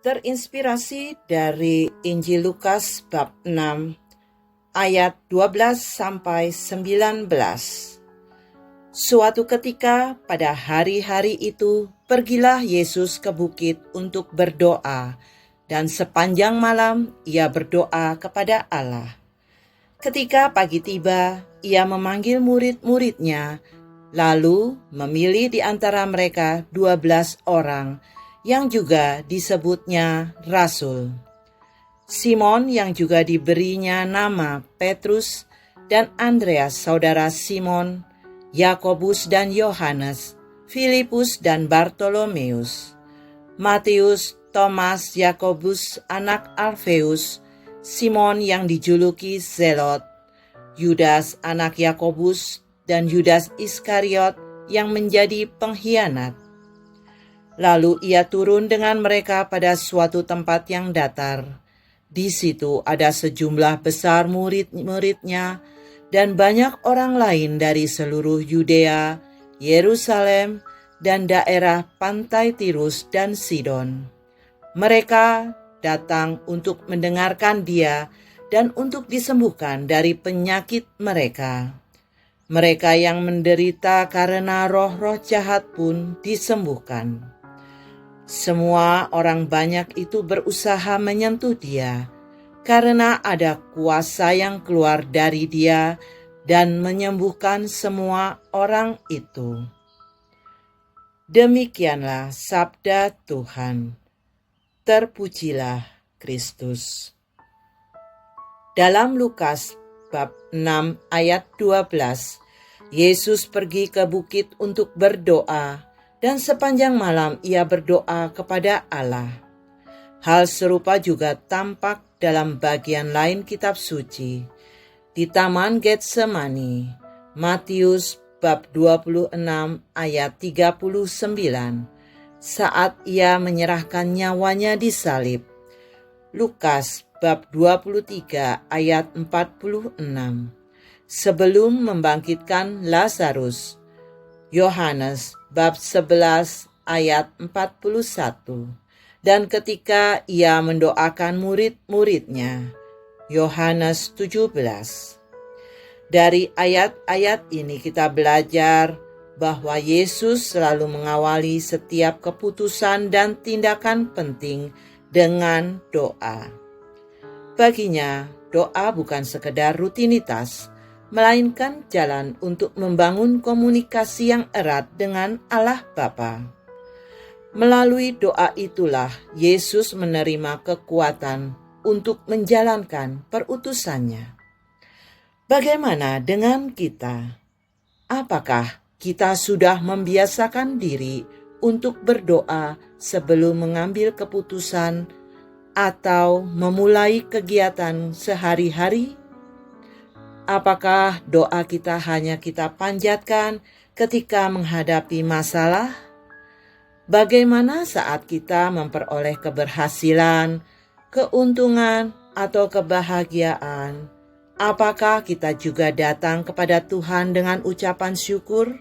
Terinspirasi dari Injil Lukas bab 6 ayat 12 sampai 19. Suatu ketika pada hari-hari itu pergilah Yesus ke bukit untuk berdoa, dan sepanjang malam ia berdoa kepada Allah. Ketika pagi tiba, ia memanggil murid-muridnya, lalu memilih di antara mereka 12 orang yang juga disebutnya rasul. Simon yang juga diberinya nama Petrus, dan Andreas saudara Simon, Yakobus dan Yohanes, Filipus dan Bartolomeus, Matius, Thomas, Yakobus anak Alfeus, Simon yang dijuluki Zelot, Yudas anak Yakobus, dan Yudas Iskariot yang menjadi pengkhianat. Lalu ia turun dengan mereka pada suatu tempat yang datar. Di situ ada sejumlah besar murid-muridnya dan banyak orang lain dari seluruh Yudea, Yerusalem, dan daerah pantai Tirus dan Sidon. Mereka datang untuk mendengarkan dia dan untuk disembuhkan dari penyakit mereka. Mereka yang menderita karena roh-roh jahat pun disembuhkan. Semua orang banyak itu berusaha menyentuh dia, karena ada kuasa yang keluar dari dia dan menyembuhkan semua orang itu. Demikianlah sabda Tuhan. Terpujilah Kristus. Dalam Lukas bab 6 ayat 12, Yesus pergi ke bukit untuk berdoa, dan sepanjang malam ia berdoa kepada Allah. Hal serupa juga tampak dalam bagian lain kitab suci. Di Taman Getsemani, Matius bab 26 ayat 39, saat ia menyerahkan nyawanya disalib. Lukas bab 23 ayat 46, sebelum membangkitkan Lazarus. Yohanes bab 11 ayat 41, dan ketika ia mendoakan murid-muridnya. Yohanes 17. Dari ayat-ayat ini kita belajar bahwa Yesus selalu mengawali setiap keputusan dan tindakan penting dengan doa. Baginya, doa bukan sekedar rutinitas, melainkan jalan untuk membangun komunikasi yang erat dengan Allah Bapa. Melalui doa itulah Yesus menerima kekuatan untuk menjalankan perutusannya. Bagaimana dengan kita? Apakah kita sudah membiasakan diri untuk berdoa sebelum mengambil keputusan atau memulai kegiatan sehari-hari? Apakah doa kita hanya kita panjatkan ketika menghadapi masalah? Bagaimana saat kita memperoleh keberhasilan, keuntungan, atau kebahagiaan? Apakah kita juga datang kepada Tuhan dengan ucapan syukur?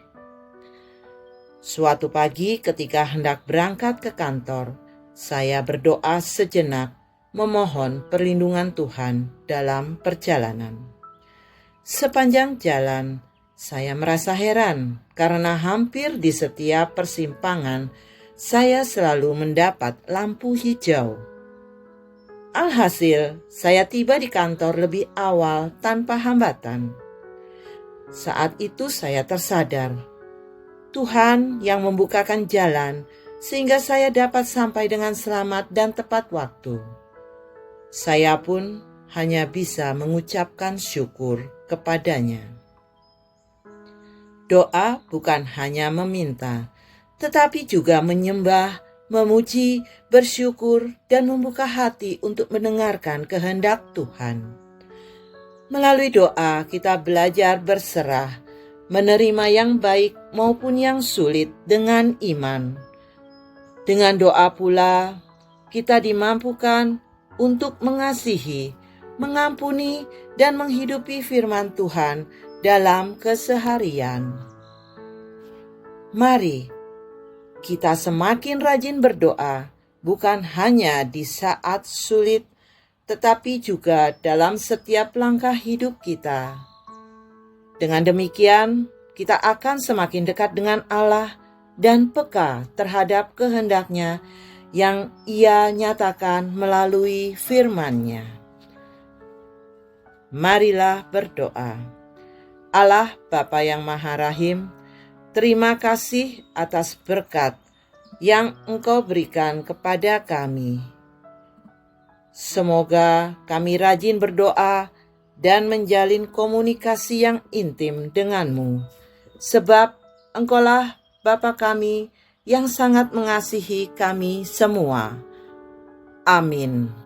Suatu pagi ketika hendak berangkat ke kantor, saya berdoa sejenak, memohon perlindungan Tuhan dalam perjalanan. Sepanjang jalan, saya merasa heran karena hampir di setiap persimpangan saya selalu mendapat lampu hijau. Alhasil, saya tiba di kantor lebih awal tanpa hambatan. Saat itu saya tersadar, Tuhan yang membukakan jalan sehingga saya dapat sampai dengan selamat dan tepat waktu. Saya pun hanya bisa mengucapkan syukur kepadanya. Doa bukan hanya meminta, tetapi juga menyembah, memuji, bersyukur, dan membuka hati untuk mendengarkan kehendak Tuhan. Melalui doa kita belajar berserah, menerima yang baik maupun yang sulit dengan iman. Dengan doa pula, kita dimampukan untuk mengasihi, mengampuni, dan menghidupi firman Tuhan dalam keseharian. Mari kita semakin rajin berdoa, bukan hanya di saat sulit, tetapi juga dalam setiap langkah hidup kita. Dengan demikian, kita akan semakin dekat dengan Allah dan peka terhadap kehendak-Nya yang Ia nyatakan melalui firman-Nya. Marilah berdoa. Allah Bapa yang Maha Rahim, terima kasih atas berkat yang Engkau berikan kepada kami. Semoga kami rajin berdoa dan menjalin komunikasi yang intim dengan-Mu, sebab Engkaulah Bapa kami yang sangat mengasihi kami semua. Amin.